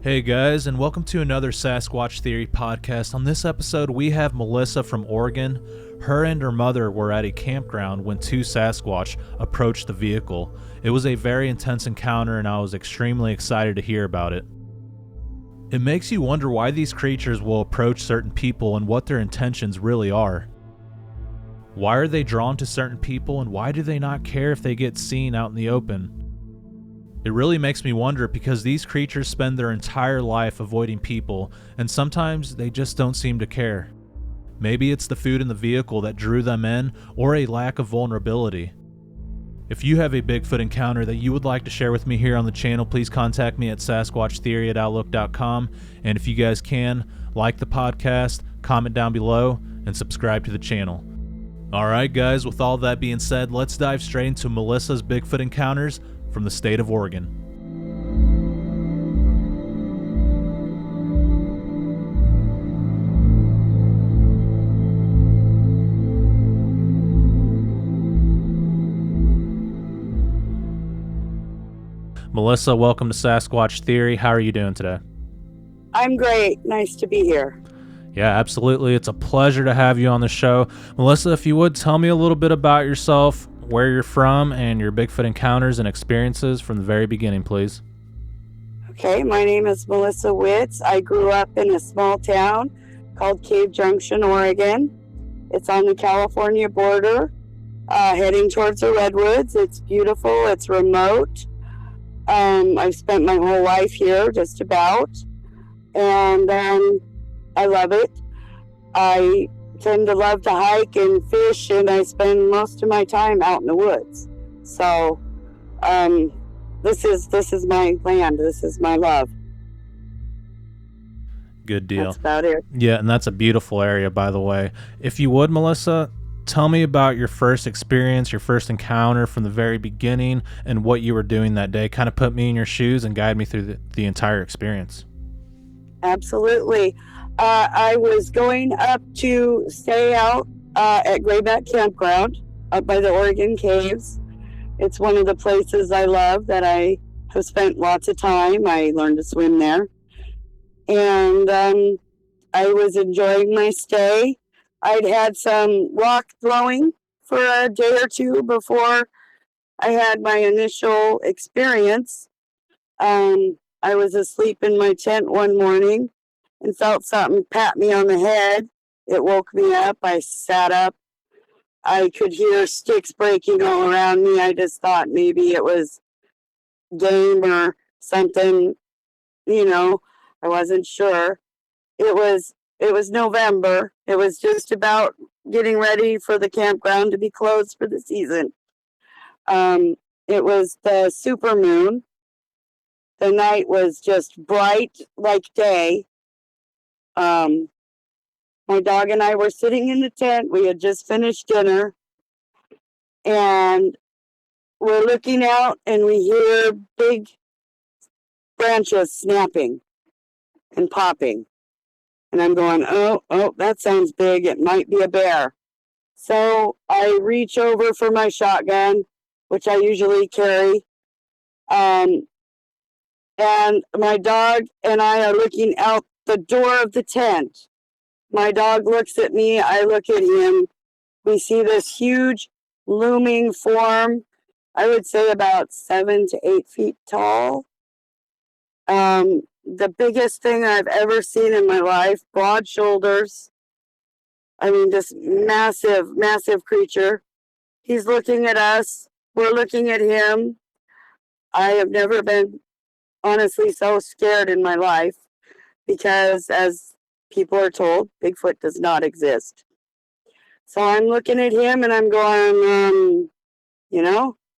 Hey guys, and welcome to another Sasquatch Theory podcast. On this episode, we have Melissa from Oregon. Her and her mother were at a campground when two Sasquatch approached the vehicle. It was a very intense encounter, and I was extremely excited to hear about it. It makes you wonder why these creatures will approach certain people and what their intentions really are. Why are they drawn to certain people, and why do they not care if they get seen out in the open? It really makes me wonder because these creatures spend their entire life avoiding people, and sometimes they just don't seem to care. Maybe it's the food in the vehicle that drew them in, or a lack of vulnerability. If you have a Bigfoot encounter that you would like to share with me here on the channel, please contact me at sasquatchtheory@outlook.com. And if you guys can, like the podcast, comment down below, and subscribe to the channel. Alright guys, with all that being said, let's dive straight into Melissa's Bigfoot encounters from the state of Oregon. Melissa, welcome to Sasquatch Theory. How are you doing today? I'm great. Nice to be here. Yeah, absolutely. It's a pleasure to have you on the show. Melissa, if you would, tell me a little bit about yourself, where you're from, and your Bigfoot encounters and experiences from the very beginning, please. Okay, my name is Melissa Witz. I grew up in a small town called Cave Junction, Oregon. It's on the California border, heading towards the Redwoods. It's beautiful. It's remote. I've spent my whole life here, just about, and I love it. I tend to love to hike and fish, and I spend most of my time out in the woods. So this is my land. This is my love. Good deal. That's about it. Yeah, and that's a beautiful area, by the way. If you would, Melissa, tell me about your first experience, your first encounter from the very beginning, and what you were doing that day. Kind of put me in your shoes and guide me through the entire experience. Absolutely. I was going up to stay out at Grayback Campground up by the Oregon Caves. It's one of the places I love that I have spent lots of time. I learned to swim there. And I was enjoying my stay. I'd had some rock throwing for a day or two before I had my initial experience. I was asleep in my tent one morning and felt something pat me on the head. It woke me up. I sat up. I could hear sticks breaking all around me. I just thought maybe it was game or something, I wasn't sure. It was November. It was just about getting ready for the campground to be closed for the season. It was the super moon. The night was just bright like day. My dog and I were sitting in the tent. We had just finished dinner, and we're looking out, and we hear big branches snapping and popping. And I'm going, oh, that sounds big. It might be a bear. So I reach over for my shotgun, which I usually carry. And my dog and I are looking out the door of the tent. My dog looks at me. I look at him. We see this huge looming form. I would say about 7 to 8 feet tall. The biggest thing I've ever seen in my life, broad shoulders. I mean, this massive, massive creature. He's looking at us. We're looking at him. I have never been, honestly, so scared in my life because, as people are told, Bigfoot does not exist. So I'm looking at him and I'm going,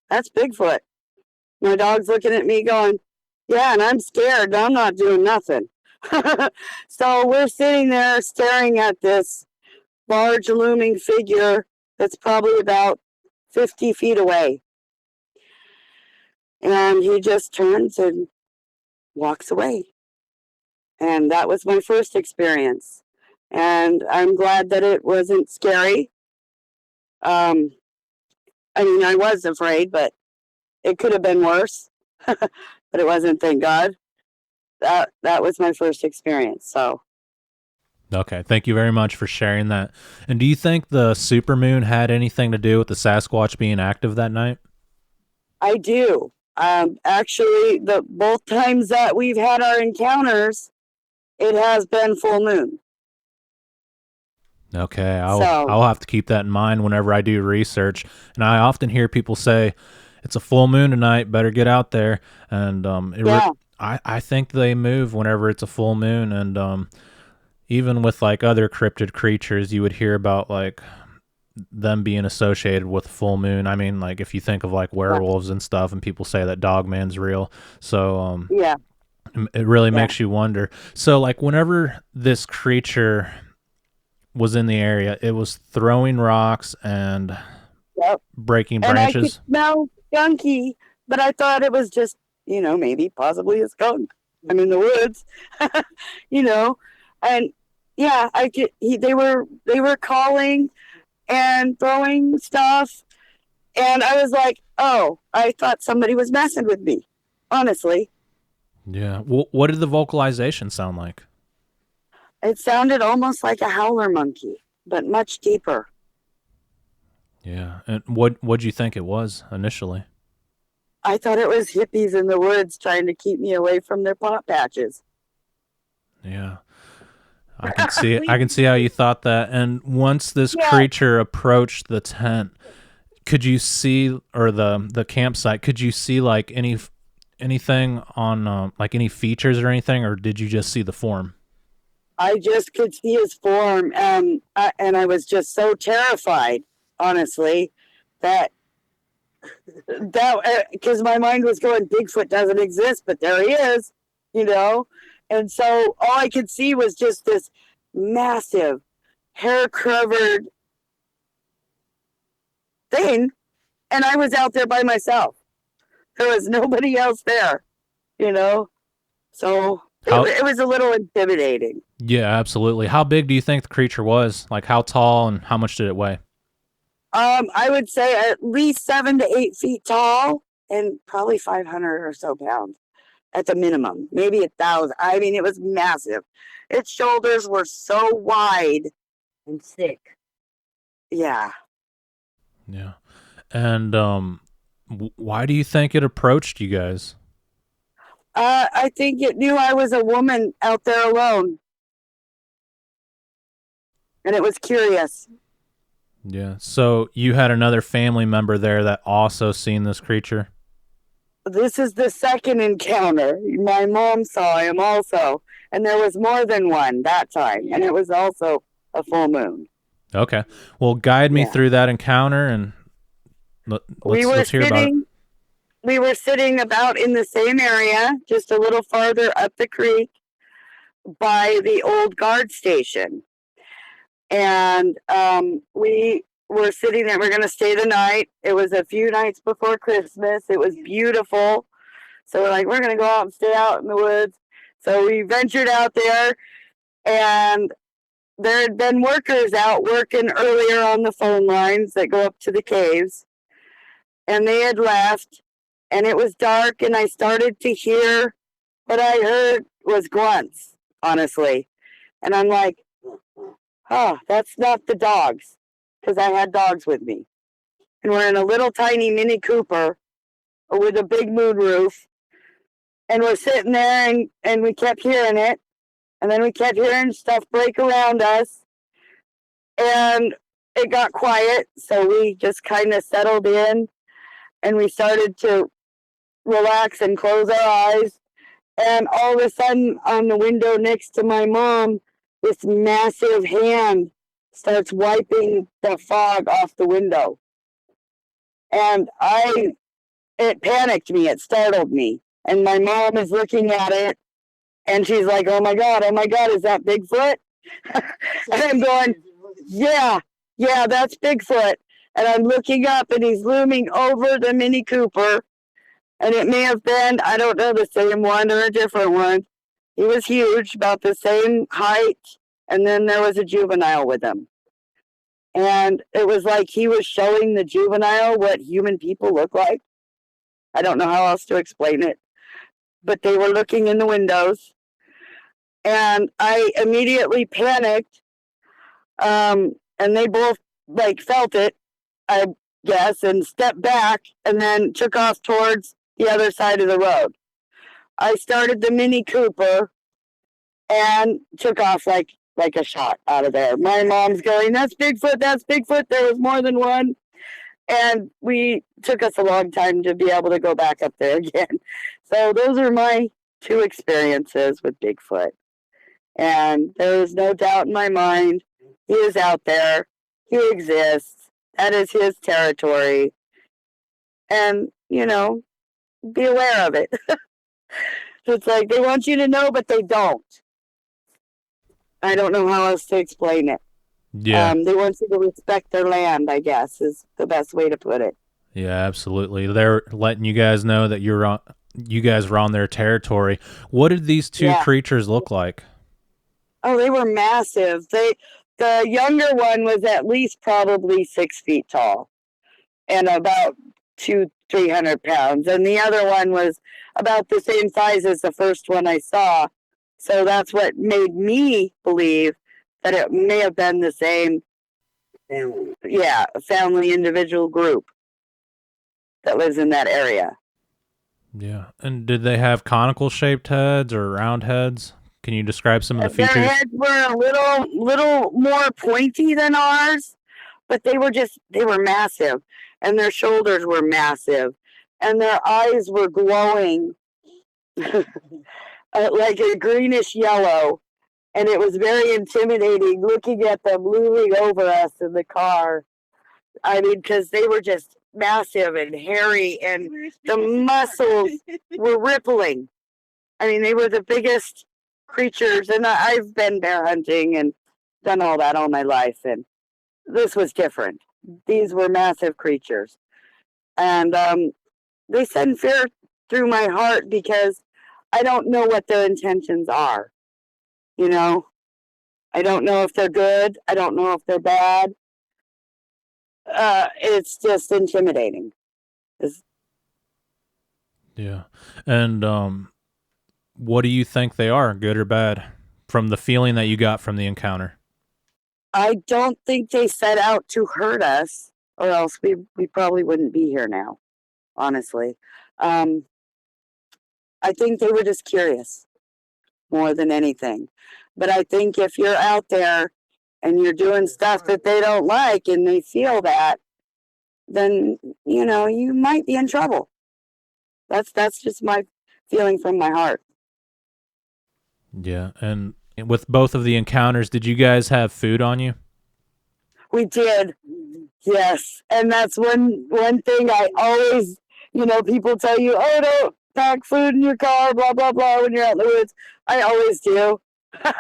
that's Bigfoot. My dog's looking at me going, yeah, and I'm scared. I'm not doing nothing. So we're sitting there staring at this large looming figure that's probably about 50 feet away. And he just turns and walks away. And that was my first experience. And I'm glad that it wasn't scary. I was afraid, but it could have been worse. But it wasn't, thank God. that was my first experience. So Okay, thank you very much for sharing that. And do you think the supermoon had anything to do with the Sasquatch being active that night? I do. Actually, the both times that we've had our encounters, it has been full moon. Okay, So I'll have to keep that in mind whenever I do research. And I often hear people say, "It's a full moon tonight, better get out there." And yeah, I think they move whenever it's a full moon. And even with like other cryptid creatures, you would hear about like them being associated with full moon. I mean, like if you think of like yeah, werewolves and stuff, and people say that Dogman's real, so yeah, it really yeah. makes you wonder. So like whenever this creature was in the area, it was throwing rocks and Yep. breaking And I could branches. smell skunky, but I thought it was just, maybe possibly a skunk. I'm in the woods, you know, and yeah, they were calling and throwing stuff, and I was like, oh, I thought somebody was messing with me. Honestly, Yeah. What did the vocalization sound like? it sounded almost like a howler monkey, but much deeper. Yeah. And what'd you think it was initially? I thought it was hippies in the woods trying to keep me away from their pot patches. Yeah. I can see it. I can see how you thought that. And once this Yeah, creature approached the tent, could you see, or the campsite, could you see like anything on like any features or anything, or did you just see the form? I just could see his form, and I was just so terrified, honestly, that because my mind was going, Bigfoot doesn't exist, but there he is, you know, and so all I could see was just this massive, hair covered thing, and I was out there by myself. There was nobody else there, you know, so How it was a little intimidating. Yeah, absolutely. How big do you think the creature was? Like how tall and how much did it weigh? I would say at least 7 to 8 feet tall and probably 500 or so pounds at the minimum, maybe 1,000. I mean, it was massive. Its shoulders were so wide and thick. Yeah. Yeah. And why do you think it approached you guys? I think it knew I was a woman out there alone, and it was curious. Yeah. So you had another family member there that also seen this creature? This is the second encounter. My mom saw him also, and there was more than one that time, and it was also a full moon. Okay. Well, guide me Yeah. through that encounter and We were let's hear about it. sitting we were sitting about in the same area, just a little farther up the creek by the old guard station. And we were sitting there. We're going to stay the night. It was a few nights before Christmas. It was beautiful. So we're like, we're going to go out and stay out in the woods. So we ventured out there, and there had been workers out working earlier on the phone lines that go up to the caves. And they had left, and it was dark, and I started to hear what I heard was grunts, honestly. And I'm like, oh, that's not the dogs, because I had dogs with me. And we're in a little tiny Mini Cooper with a big moonroof, and we're sitting there, and we kept hearing it. And then we kept hearing stuff break around us, and it got quiet. So we just kind of settled in, and we started to relax and close our eyes. And all of a sudden, on the window next to my mom, this massive hand starts wiping the fog off the window. And it panicked me, it startled me. And my mom is looking at it, and she's like, oh my God, is that Bigfoot? And I'm going, yeah, that's Bigfoot. And I'm looking up, and he's looming over the Mini Cooper. And it may have been, I don't know, the same one or a different one. He was huge, about the same height. And then there was a juvenile with him. And it was like he was showing the juvenile what human people look like. I don't know how else to explain it. But they were looking in the windows. And I immediately panicked. And they both like felt it, I guess, and stepped back and then took off towards the other side of the road. I started the Mini Cooper and took off like a shot out of there. My mom's going, "That's Bigfoot, that's Bigfoot." There was more than one. And we took us a long time to be able to go back up there again. So those are my two experiences with Bigfoot. And there is no doubt in my mind, he is out there. He exists. That is his territory. And, be aware of it. It's like they want you to know, but they don't. I don't know how else to explain it. Yeah. They want you to respect their land, I guess, is the best way to put it. Yeah, absolutely. They're letting you guys know that you guys were on their territory. What did these two creatures look like? Oh, they were massive. The younger one was at least probably 6 feet tall and about 300 pounds. And the other one was about the same size as the first one I saw. So that's what made me believe that it may have been the same, family individual group that lives in that area. Yeah. And did they have conical shaped heads or round heads? Can you describe some of the features? Their heads were a little more pointy than ours, but they were massive, and their shoulders were massive, and their eyes were glowing like a greenish yellow, and it was very intimidating looking at them looming over us in the car. I mean, because they were just massive and hairy, and the muscles were rippling. I mean, they were the biggest creatures, and I've been bear hunting and done all that all my life, and this was different. These were massive creatures, and they send fear through my heart because I don't know what their intentions are. I don't know if they're good. I don't know if they're bad. It's just intimidating. Yeah. And what do you think they are, good or bad, from the feeling that you got from the encounter? I don't think they set out to hurt us, or else we probably wouldn't be here now, honestly. I think they were just curious more than anything. But I think if you're out there and you're doing stuff that they don't like and they feel that, then, you might be in trouble. That's just my feeling from my heart. Yeah. And with both of the encounters, did you guys have food on you? We did. Yes. And that's one thing I always, people tell you, "Oh, don't pack food in your car, blah, blah, blah," when you're out in the woods. I always do. And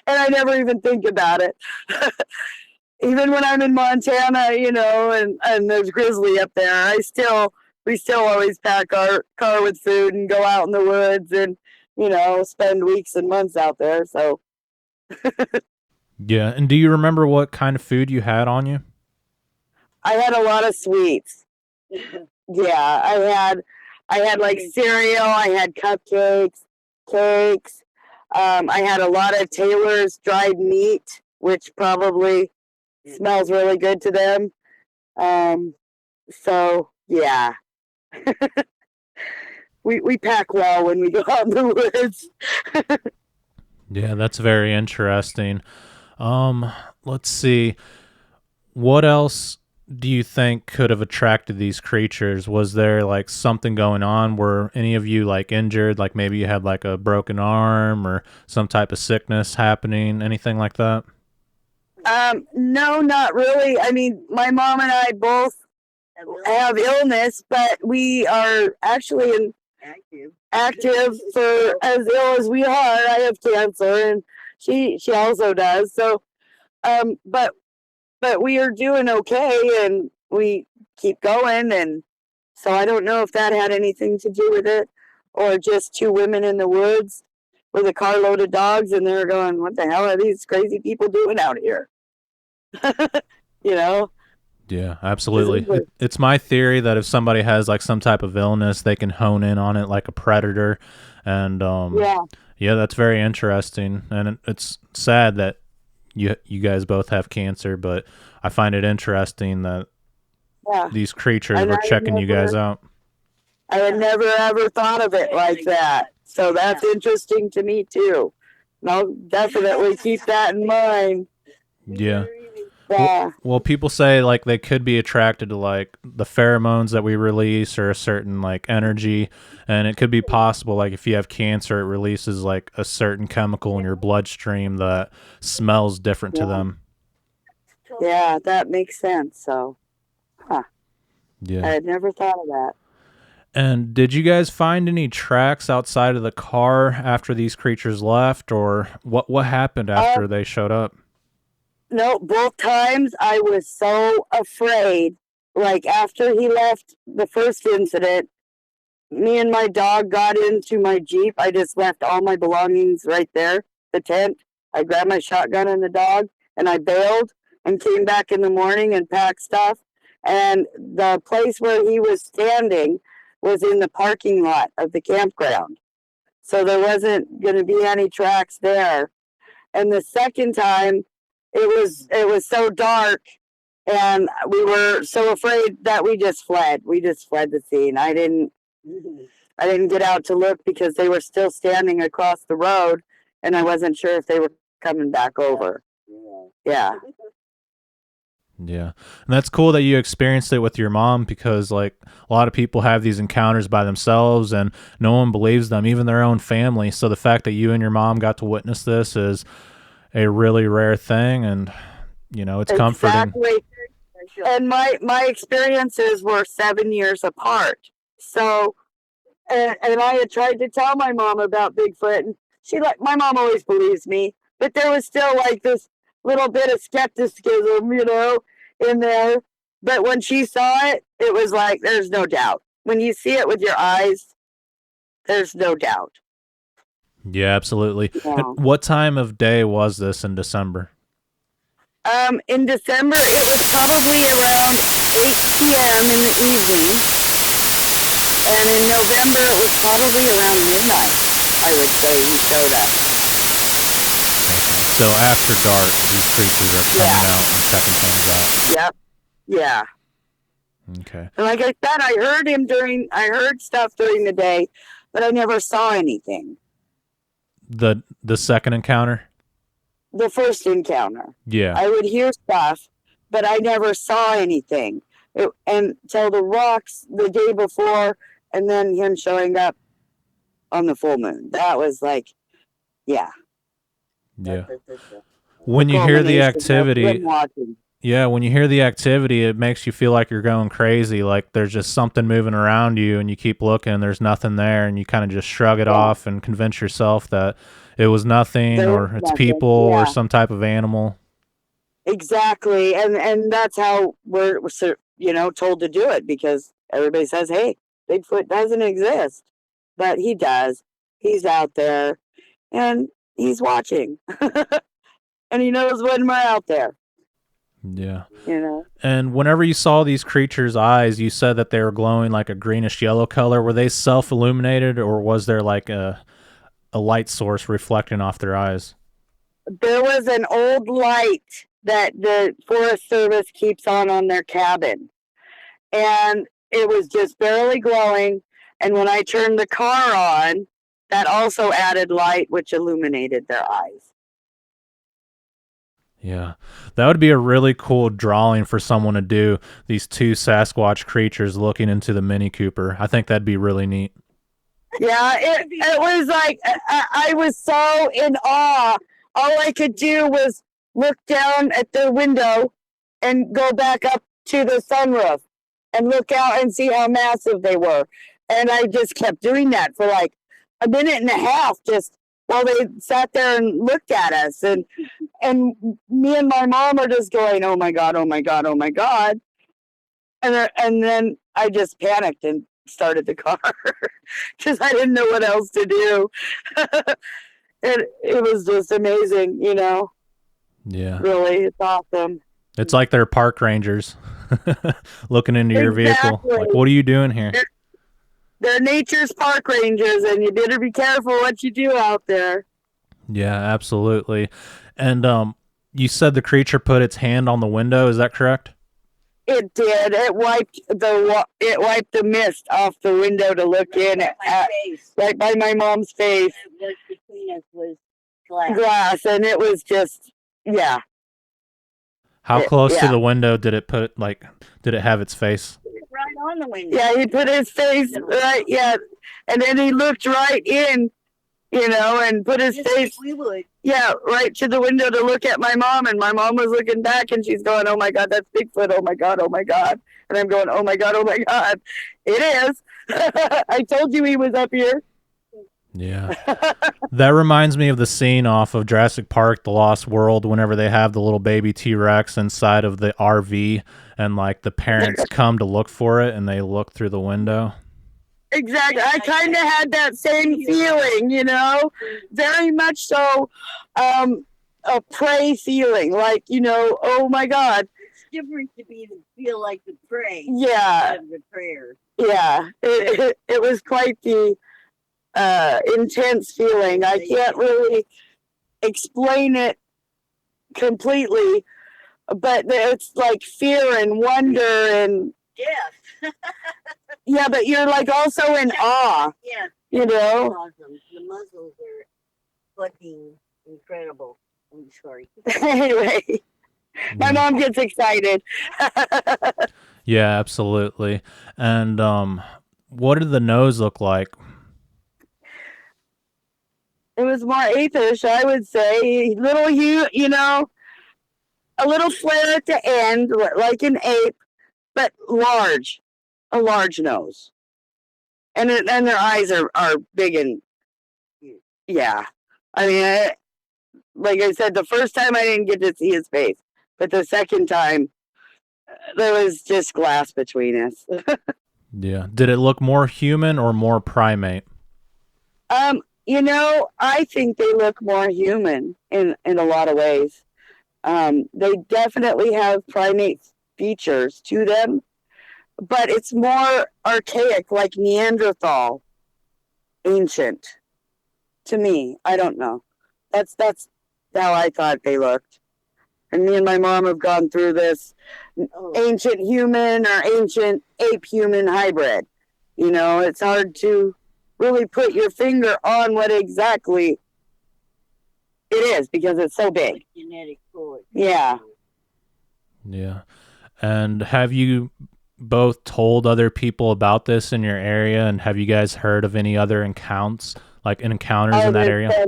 I never even think about it. Even when I'm in Montana, and there's grizzly up there, we still always pack our car with food and go out in the woods and, spend weeks and months out there. So. Yeah. And do you remember what kind of food you had on you? I had a lot of sweets. Yeah, I had like cereal. I had cupcakes, cakes. I had a lot of Taylor's dried meat, which probably smells really good to them. So yeah, we pack well when we go out in the woods. Yeah, that's very interesting. Let's see. What else do you think could have attracted these creatures? Was there like something going on? Were any of you like injured? Like maybe you had like a broken arm or some type of sickness happening, anything like that? No, not really. I mean, my mom and I both have illness, but we are actually active for as ill as we are. I have cancer, and she also does. So, but we are doing okay, and we keep going. And so I don't know if that had anything to do with it, or just two women in the woods with a carload of dogs, and they're going, "What the hell are these crazy people doing out here?" Yeah, absolutely. It's my theory that if somebody has like some type of illness, they can hone in on it like a predator And Yeah. yeah, that's very interesting, and it's sad that you guys both have cancer, but I find it interesting that Yeah. these creatures And were checking you guys out. I had never ever thought of it like that. So that's interesting to me too. And I'll definitely keep that in mind. Yeah. Yeah. Well, people say like they could be attracted to like the pheromones that we release or a certain like energy, and it could be possible like if you have cancer, it releases like a certain chemical in your bloodstream that smells different to them. Yeah, that makes sense. So, I Yeah. had never thought of that. And did you guys find any tracks outside of the car after these creatures left, or what happened after they showed up? No, both times I was so afraid. Like after he left the first incident, me and my dog got into my Jeep. I just left all my belongings right there, the tent. I grabbed my shotgun and the dog, and I bailed and came back in the morning and packed stuff. And the place where he was standing was in the parking lot of the campground. So there wasn't going to be any tracks there. And the second time, it was so dark, and we were so afraid that we just fled. We just fled the scene. I didn't get out to look because they were still standing across the road, and I wasn't sure if they were coming back over. Yeah. Yeah. And that's cool that you experienced it with your mom, because like a lot of people have these encounters by themselves and no one believes them, even their own family. So the fact that you and your mom got to witness this is a really rare thing, and it's comforting. Exactly. And my experiences were 7 years apart. So and I had tried to tell my mom about Bigfoot, and my mom always believes me, but there was still like this little bit of skepticism, in there. But when she saw it, it was like there's no doubt. When you see it with your eyes, there's no doubt. Yeah, absolutely. Yeah. And what time of day was this in December? In December, it was probably around 8 p.m. in the evening. And in November, it was probably around midnight, I would say he showed up. So after dark, these creatures are coming out and checking things out. Yep. Yeah. Okay. And like I said, I heard stuff during the day, but I never saw anything. The second encounter? The first encounter. Yeah. I would hear stuff, but I never saw anything. Until the rocks the day before, and then him showing up on the full moon. That was like, yeah. Yeah. When you hear the activity, when you hear the activity, it makes you feel like you're going crazy. Like there's just something moving around you, and you keep looking, and there's nothing there, and you kind of just shrug it off and convince yourself that it was nothing, or it's people, or some type of animal. Exactly, and that's how we're told to do it, because everybody says, "Hey, Bigfoot doesn't exist," but he does. He's out there, and he's watching, and he knows when we're out there. Yeah. And whenever you saw these creatures' eyes, you said that they were glowing like a greenish yellow color. Were they self-illuminated, or was there like a light source reflecting off their eyes? There was an old light that the Forest Service keeps on their cabin, and it was just barely glowing. And when I turned the car on, that also added light, which illuminated their eyes. Yeah, that would be a really cool drawing for someone to do, these two Sasquatch creatures looking into the Mini Cooper. I think that'd be really neat. Yeah, it was like, I was so in awe. All I could do was look down at the window and go back up to the sunroof and look out and see how massive they were. And I just kept doing that for like a minute and a half, just while they sat there and looked at us. And me and my mom are just going, "Oh my God, oh my God, oh my God." And then I just panicked and started the car because I didn't know what else to do. It was just amazing, Yeah. Really, it's awesome. It's like they're park rangers looking into your vehicle. Like, what are you doing here? they're nature's park rangers, and you better be careful what you do out there. Yeah, absolutely. And you said the creature put its hand on the window. Is that correct? It did. It wiped the mist off the window to look in at right by my mom's face. What between us was glass. Glass, and it was just yeah. How close to yeah. the window did it put? Like, did it have its face? Right on the window. Yeah, he put his face right. Yeah, and then he looked right in, and put his Just face. like we would. Yeah, right to the window to look at my mom, and my mom was looking back, and she's going, "Oh my God, that's Bigfoot! Oh my God, oh my God!" And I'm going, "Oh my God, oh my God, it is!" I told you he was up here. Yeah. That reminds me of the scene off of Jurassic Park, The Lost World, whenever they have the little baby T-Rex inside of the RV, and like the parents come to look for it, and they look through the window. Exactly. I kind of had that same feeling, very much so, a prey feeling, like, oh my God. It's different to feel like the prey. Yeah. Of the prayer. Yeah. It was quite the intense feeling. I can't really explain it completely, but it's like fear and wonder and Yes. yeah, but you're like also in awe. Yeah. Awesome. The muzzles are fucking incredible. I'm sorry. Anyway, my mom gets excited. Yeah, absolutely. And what did the nose look like? It was more apish, I would say. Little a little flare at the end, like an ape, but large. A large nose. And their eyes are big and yeah. I mean, like I said, the first time I didn't get to see his face, but the second time there was just glass between us. Yeah. Did it look more human or more primate? I think they look more human in a lot of ways. They definitely have primate features to them, but it's more archaic, like Neanderthal, ancient. To me, I don't know. That's how I thought they looked. And me and my mom have gone through this ancient human or ancient ape human hybrid. It's hard to really put your finger on what exactly it is because it's so big. Genetic code. Yeah. Yeah. And have you both told other people about this in your area? And have you guys heard of any other encounters in that area?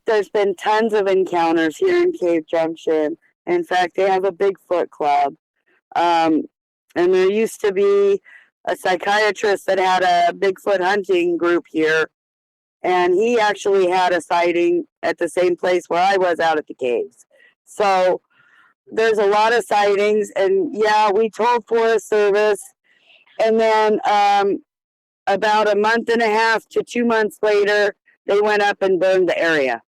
There's been tons of encounters here in Cave Junction. In fact, they have a Bigfoot club. And there used to be a psychiatrist that had a Bigfoot hunting group here. And he actually had a sighting at the same place where I was out at the caves. So there's a lot of sightings. And yeah, we told Forest Service. And then about a month and a half to 2 months later, they went up and burned the area.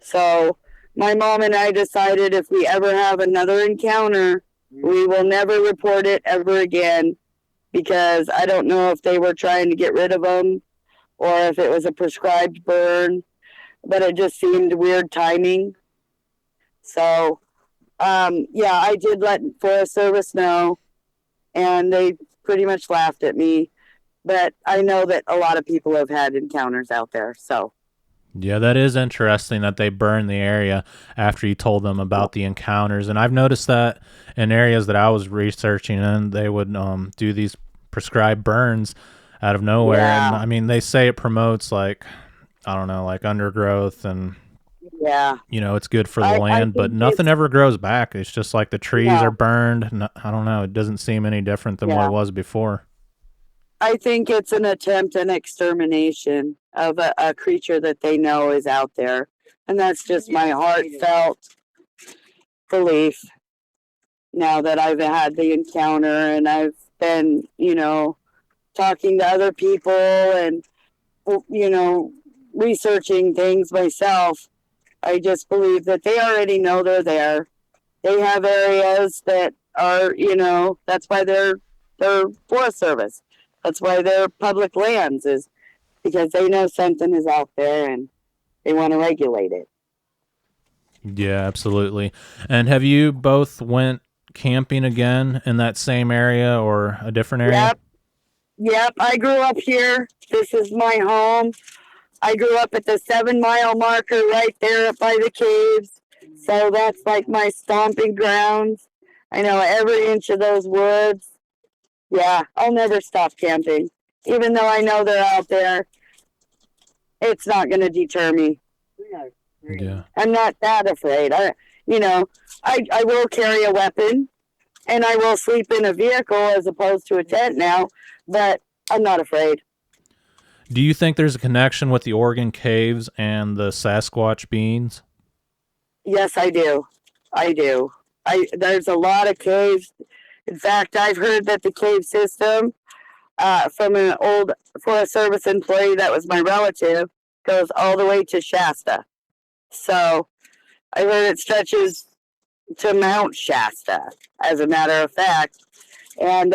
So my mom and I decided if we ever have another encounter, we will never report it ever again, because I don't know if they were trying to get rid of them or if it was a prescribed burn, but it just seemed weird timing. So, yeah, I did let Forest Service know, and they pretty much laughed at me, but I know that a lot of people have had encounters out there, so. Yeah, that is interesting that they burned the area after you told them about the encounters. And I've noticed that in areas that I was researching in, they would do these prescribed burns out of nowhere. Yeah. And I mean, they say it promotes undergrowth and yeah, it's good for the land, but nothing ever grows back. It's just like the trees are burned. No, I don't know. It doesn't seem any different than what it was before. I think it's an attempt and extermination of a creature that they know is out there. And that's just my heartfelt belief now that I've had the encounter and I've been, talking to other people and, researching things myself. I just believe that they already know they're there. They have areas that are, that's why they're Forest Service. That's why they're public lands, is because they know something is out there and they want to regulate it. Yeah, absolutely. And have you both went camping again in that same area or a different area? Yep. I grew up here. This is my home. I grew up at the 7 mile marker right there up by the caves. So that's like my stomping grounds. I know every inch of those woods. Yeah, I'll never stop camping. Even though I know they're out there, it's not going to deter me. Yeah. I'm not that afraid. I will carry a weapon and I will sleep in a vehicle as opposed to a tent now, but I'm not afraid. Do you think there's a connection with the Oregon caves and the Sasquatch beings? Yes, I do. I do. There's a lot of caves. In fact, I've heard that the cave system from an old Forest Service employee that was my relative goes all the way to Shasta. So I heard it stretches to Mount Shasta, as a matter of fact. And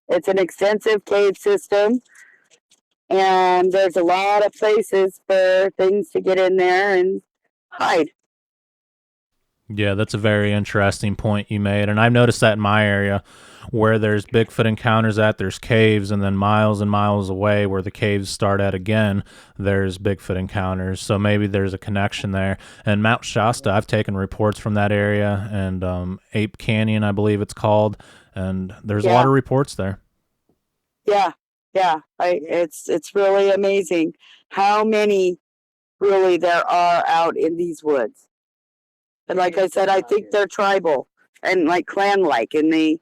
it's an extensive cave system. And there's a lot of places for things to get in there and hide. Yeah, that's a very interesting point you made. And I've noticed that in my area where there's Bigfoot encounters there's caves, and then miles and miles away where the caves start at again, there's Bigfoot encounters. So maybe there's a connection there. And Mount Shasta, I've taken reports from that area, and Ape Canyon, I believe it's called, and there's a lot of reports there. Yeah. It's really amazing how many really there are out in these woods. And like I said, I think they're tribal and like clan-like, and they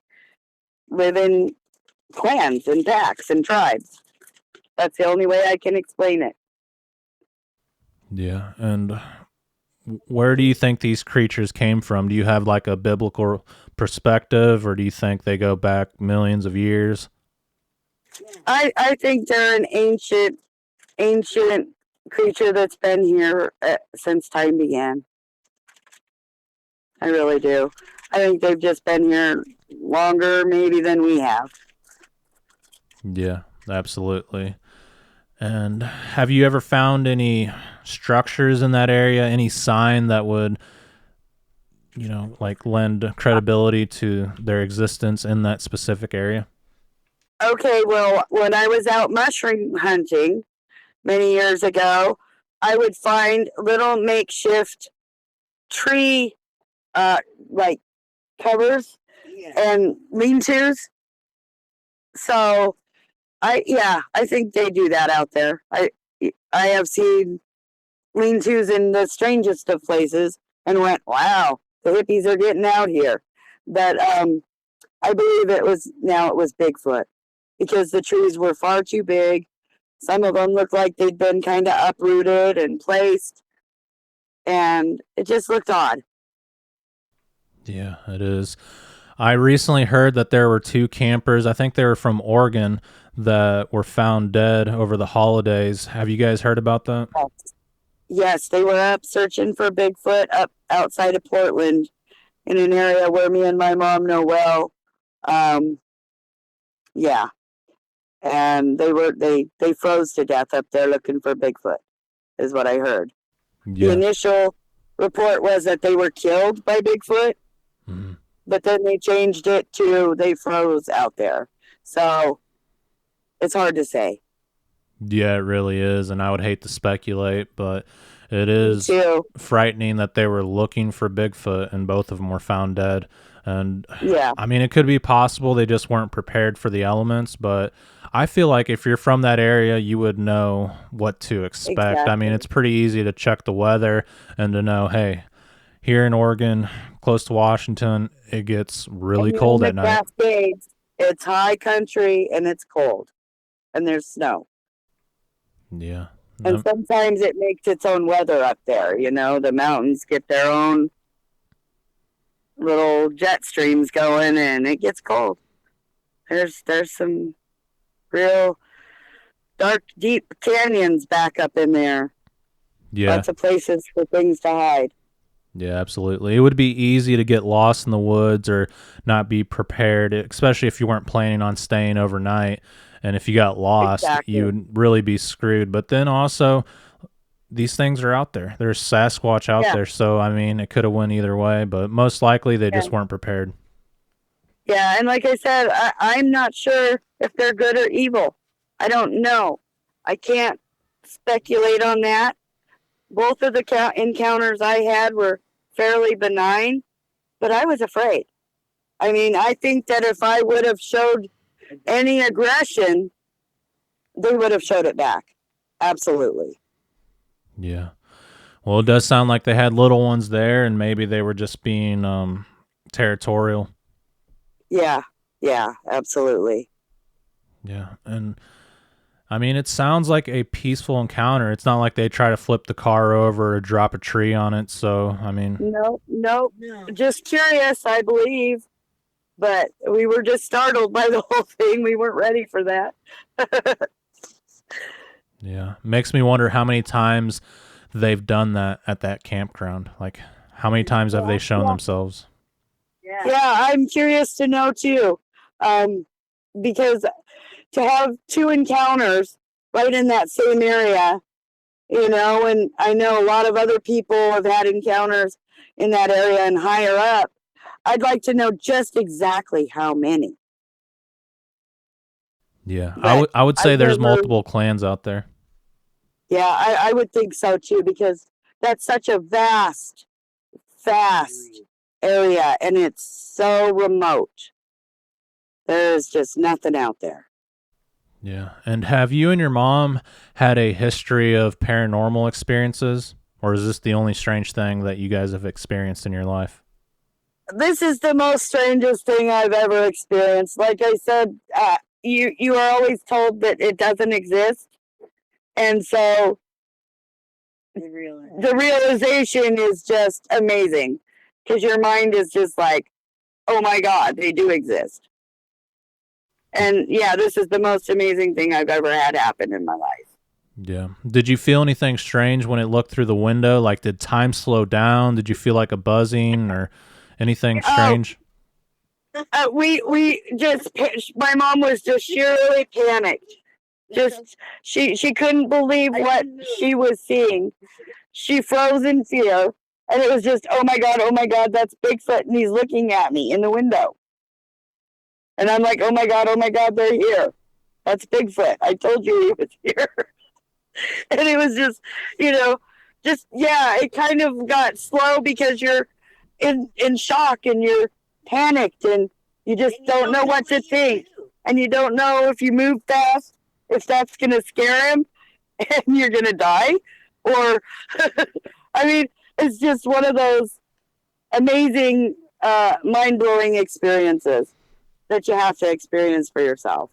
live in clans and packs and tribes. That's the only way I can explain it. Yeah, and where do you think these creatures came from? Do you have like a biblical perspective, or do you think they go back millions of years? I think they're an ancient creature that's been here since time began. I really do. I think they've just been here longer maybe than we have. Yeah, absolutely. And have you ever found any structures in that area, any sign that would, like lend credibility to their existence in that specific area? Okay, well, when I was out mushroom hunting many years ago, I would find little makeshift tree like covers and lean-tos. So I think they do that out there. I have seen lean-tos in the strangest of places and went, wow, the hippies are getting out here. But I believe it was Bigfoot, because the trees were far too big. Some of them looked like they'd been kind of uprooted and placed, and it just looked odd. Yeah, it is. I recently heard that there were 2 campers, I think they were from Oregon, that were found dead over the holidays. Have you guys heard about that? Yes, they were up searching for Bigfoot up outside of Portland in an area where me and my mom know well. Yeah. And they froze to death up there looking for Bigfoot, is what I heard. Yeah. The initial report was that they were killed by Bigfoot, but then they changed it to they froze out there. So it's hard to say. Yeah, it really is, and I would hate to speculate, but it is frightening that they were looking for Bigfoot and both of them were found dead. And yeah, I mean, it could be possible they just weren't prepared for the elements, but I feel like if you're from that area, you would know what to expect. Exactly. I mean, it's pretty easy to check the weather and to know, hey, here in Oregon, close to Washington, it gets really cold at night. Cascades, it's high country and it's cold, and there's snow. Yeah. And sometimes it makes its own weather up there. The mountains get their own little jet streams going, and it gets cold. There's some real dark, deep canyons back up in there. Yeah. Lots of places for things to hide. Yeah, absolutely. It would be easy to get lost in the woods or not be prepared, especially if you weren't planning on staying overnight. And if you got lost, you Exactly. would really be screwed. But then also, these things are out there. There's Sasquatch out Yeah. there. So, I mean, it could have went either way, but most likely they Yeah. just weren't prepared. Yeah. And like I said, I'm not sure if they're good or evil. I don't know. I can't speculate on that. Both of the encounters I had were fairly benign, but I was afraid. I mean, I think that if I would have showed any aggression, they would have showed it back. Absolutely. Yeah. Well, it does sound like they had little ones there, and maybe they were just being territorial. Yeah. Yeah. Absolutely. Yeah. And I mean, it sounds like a peaceful encounter. It's not like they try to flip the car over or drop a tree on it. So, I mean, Nope. Nope. No. Just curious, I believe. But we were just startled by the whole thing. We weren't ready for that. yeah. Makes me wonder how many times they've done that at that campground. Like, how many times have they shown Yeah. themselves? Yeah. Yeah, I'm curious to know too. Because to have two encounters right in that same area, and I know a lot of other people have had encounters in that area and higher up. I'd like to know just exactly how many. Yeah. But I would say I've there's never, multiple clans out there. yeah, I would think so too, because that's such a vast area and it's so remote. There's just nothing out there. Yeah. And have you and your mom had a history of paranormal experiences? Or is this the only strange thing that you guys have experienced in your life? This is the most strangest thing I've ever experienced. Like I said, you are always told that it doesn't exist, and so the realization is just amazing because your mind is just like, oh my god, they do exist. And yeah, this is the most amazing thing I've ever had happen in my life. Yeah. Did you feel anything strange when it looked through the window? Like, did time slow down? Did you feel like a buzzing or anything strange? We just, my mom was just sheerly panicked. Just she couldn't believe what she was seeing. She froze in fear, and it was just, oh my god, that's Bigfoot, and he's looking at me in the window. And I'm like, oh my god, they're here. That's Bigfoot. I told you he was here. And it was just, yeah, it kind of got slow because you're in shock and you're panicked and you just don't know what to think. And you don't know if you move fast, if that's going to scare him and you're going to die. Or, I mean, it's just one of those amazing, mind blowing experiences that you have to experience for yourself.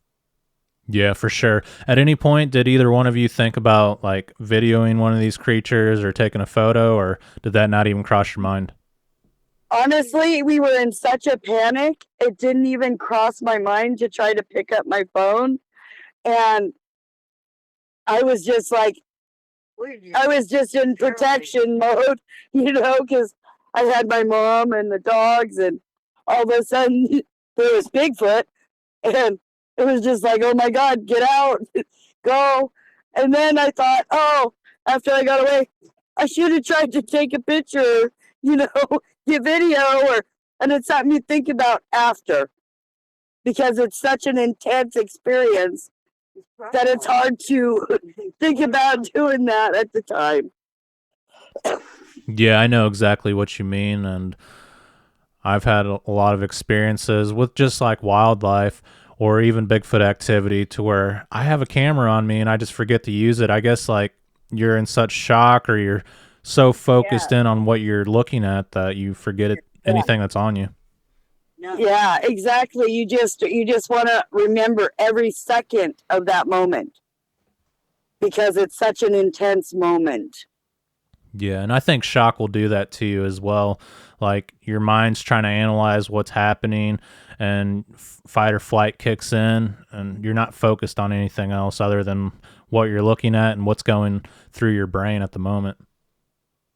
Yeah, for sure. At any point, did either one of you think about like videoing one of these creatures or taking a photo, or did that not even cross your mind? Honestly, we were in such a panic, it didn't even cross my mind to try to pick up my phone. And I was just like, I was just in protection mode, because I had my mom and the dogs, and all of a sudden there was Bigfoot, and it was just like, oh my god, get out, go. And then I thought, oh, after I got away, I should have tried to take a picture, get video, and it's something you think about after, because it's such an intense experience that it's hard to think about doing that at the time. Yeah, I know exactly what you mean, and I've had a lot of experiences with just like wildlife or even Bigfoot activity to where I have a camera on me and I just forget to use it. I guess like you're in such shock or you're so focused in on what you're looking at that you forget anything that's on you. Yeah, exactly. You just want to remember every second of that moment because it's such an intense moment. Yeah, and I think shock will do that to you as well. Like your mind's trying to analyze what's happening and fight or flight kicks in and you're not focused on anything else other than what you're looking at and what's going through your brain at the moment.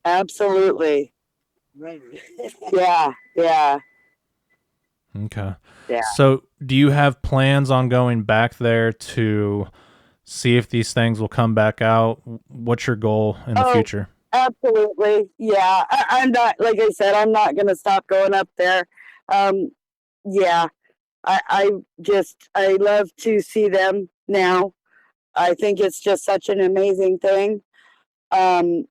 Absolutely. Right. Yeah, yeah, Okay. yeah. So, do you have plans on going back there to see if these things will come back out? What's your goal in the Oh, future? absolutely. Yeah. I'm not, like I said, I'm not going to stop going up there. Um, yeah. I love to see them now. I think it's just such an amazing thing. Um,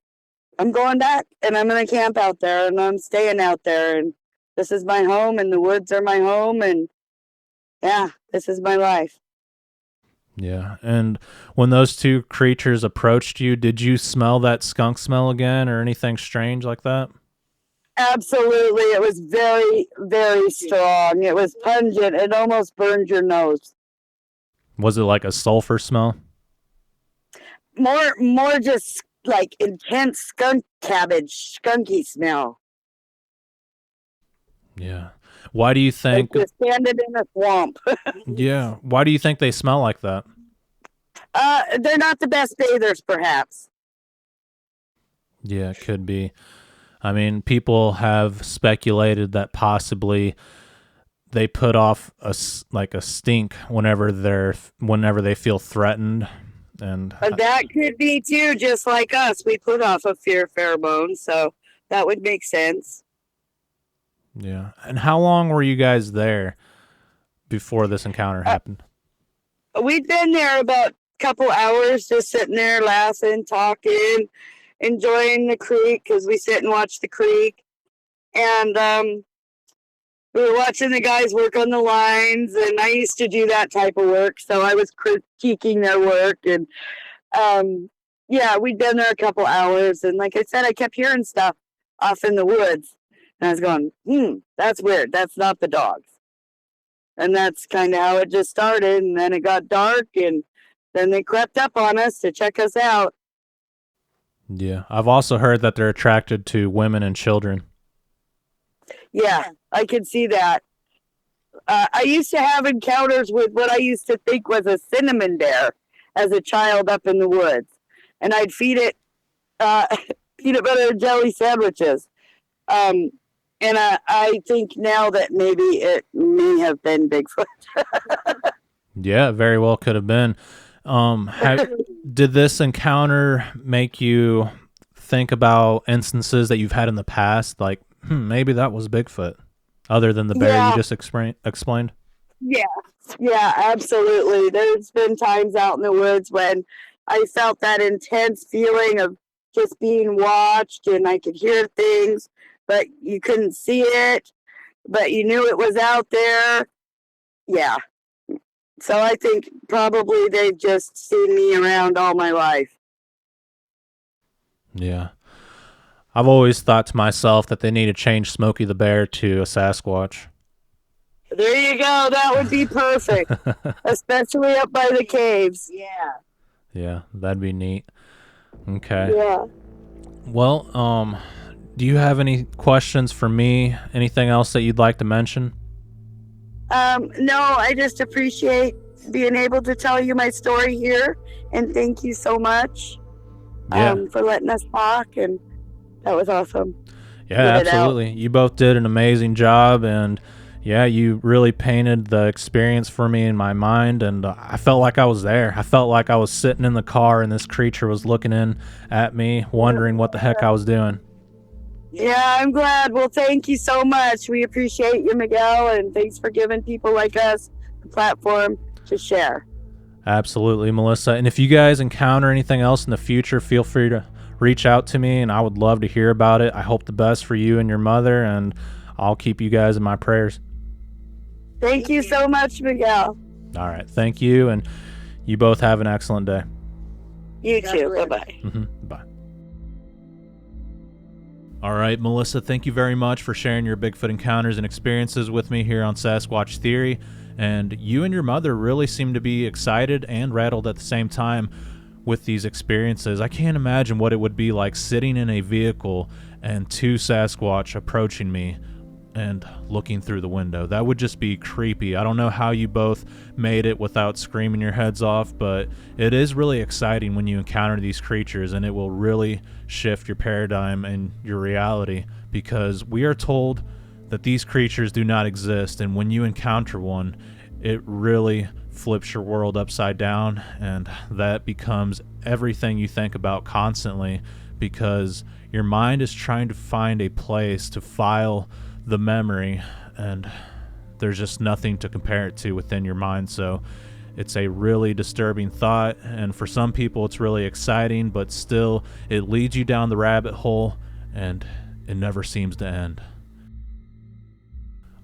I'm going back and I'm going to camp out there and I'm staying out there. And this is my home and the woods are my home. And yeah, this is my life. Yeah. And when those two creatures approached you, did you smell that skunk smell again or anything strange like that? Absolutely. It was very, very strong. It was pungent. It almost burned your nose. Was it like a sulfur smell? More just like intense skunk cabbage, skunky smell. Yeah. Why do you Like think you're standing in a swamp. Yeah, why do you think they smell like that? They're not the best bathers, perhaps. Yeah, it could be. I mean, people have speculated that possibly they put off like a stink whenever they feel threatened, and That could be too, just like us. We put off a fear pheromone, so that would make sense. yeah. And how long were you guys there before this encounter happened? We'd been there about a couple hours, just sitting there laughing, talking, enjoying the creek because we sit and watch the creek. And we were watching the guys work on the lines, and I used to do that type of work, so I was critiquing their work. And yeah, we'd been there a couple hours, and like I said, I kept hearing stuff off in the woods, and I was going, that's weird. That's not the dogs. And that's kind of how it just started. And then it got dark, and then they crept up on us to check us out. Yeah, I've also heard that they're attracted to women and children. Yeah, I could see that. I used to have encounters with what I used to think was a cinnamon bear as a child up in the woods. And I'd feed it peanut butter and jelly sandwiches. And I think now that maybe it may have been Bigfoot. Yeah, it very well could have been. Did this encounter make you think about instances that you've had in the past? Like, maybe that was Bigfoot, other than the bear you just explained? Yeah, absolutely. There's been times out in the woods when I felt that intense feeling of just being watched, and I could hear things, but you couldn't see it, but you knew it was out there. Yeah. So I think probably they've just seen me around all my life. Yeah. I've always thought to myself that they need to change Smokey the Bear to a Sasquatch. There you go. That would be perfect, especially up by the caves. Yeah. Yeah, that'd be neat. Okay. Yeah. Well, do you have any questions for me? Anything else that you'd like to mention? No, I just appreciate being able to tell you my story here, and thank you so much for letting us talk, and that was awesome. Yeah, absolutely. You both did an amazing job, and yeah, you really painted the experience for me in my mind, and I felt like I was there. I felt like I was sitting in the car, and this creature was looking in at me, wondering what the heck I was doing. Yeah, I'm glad. Well, thank you so much. We appreciate you, Miguel, and thanks for giving people like us the platform to share. Absolutely, Melissa. And if you guys encounter anything else in the future, feel free to reach out to me, and I would love to hear about it. I hope the best for you and your mother, and I'll keep you guys in my prayers. Thank you so much, Miguel. All right. Thank you, and you both have an excellent day. You too. Bye-bye. Bye. All right, Melissa, thank you very much for sharing your Bigfoot encounters and experiences with me here on Sasquatch Theory. And you and your mother really seem to be excited and rattled at the same time with these experiences. I can't imagine what it would be like sitting in a vehicle and two Sasquatch approaching me and looking through the window. That would just be creepy. I don't know how you both made it without screaming your heads off, but it is really exciting when you encounter these creatures, and it will really shift your paradigm and your reality, because we are told that these creatures do not exist, and when you encounter one, it really flips your world upside down, and that becomes everything you think about constantly, because your mind is trying to find a place to file the memory, and there's just nothing to compare it to within your mind. So it's a really disturbing thought, and for some people it's really exciting, but still it leads you down the rabbit hole and it never seems to end.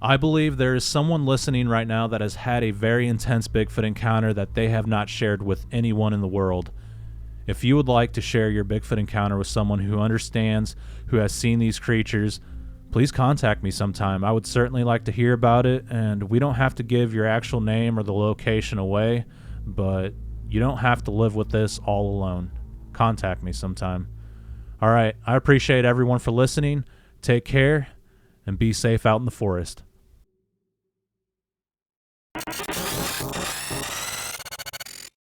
I believe there is someone listening right now that has had a very intense Bigfoot encounter that they have not shared with anyone in the world. If you would like to share your Bigfoot encounter with someone who understands, who has seen these creatures, please contact me sometime. I would certainly like to hear about it, and we don't have to give your actual name or the location away, but you don't have to live with this all alone. Contact me sometime. All right, I appreciate everyone for listening. Take care, and be safe out in the forest.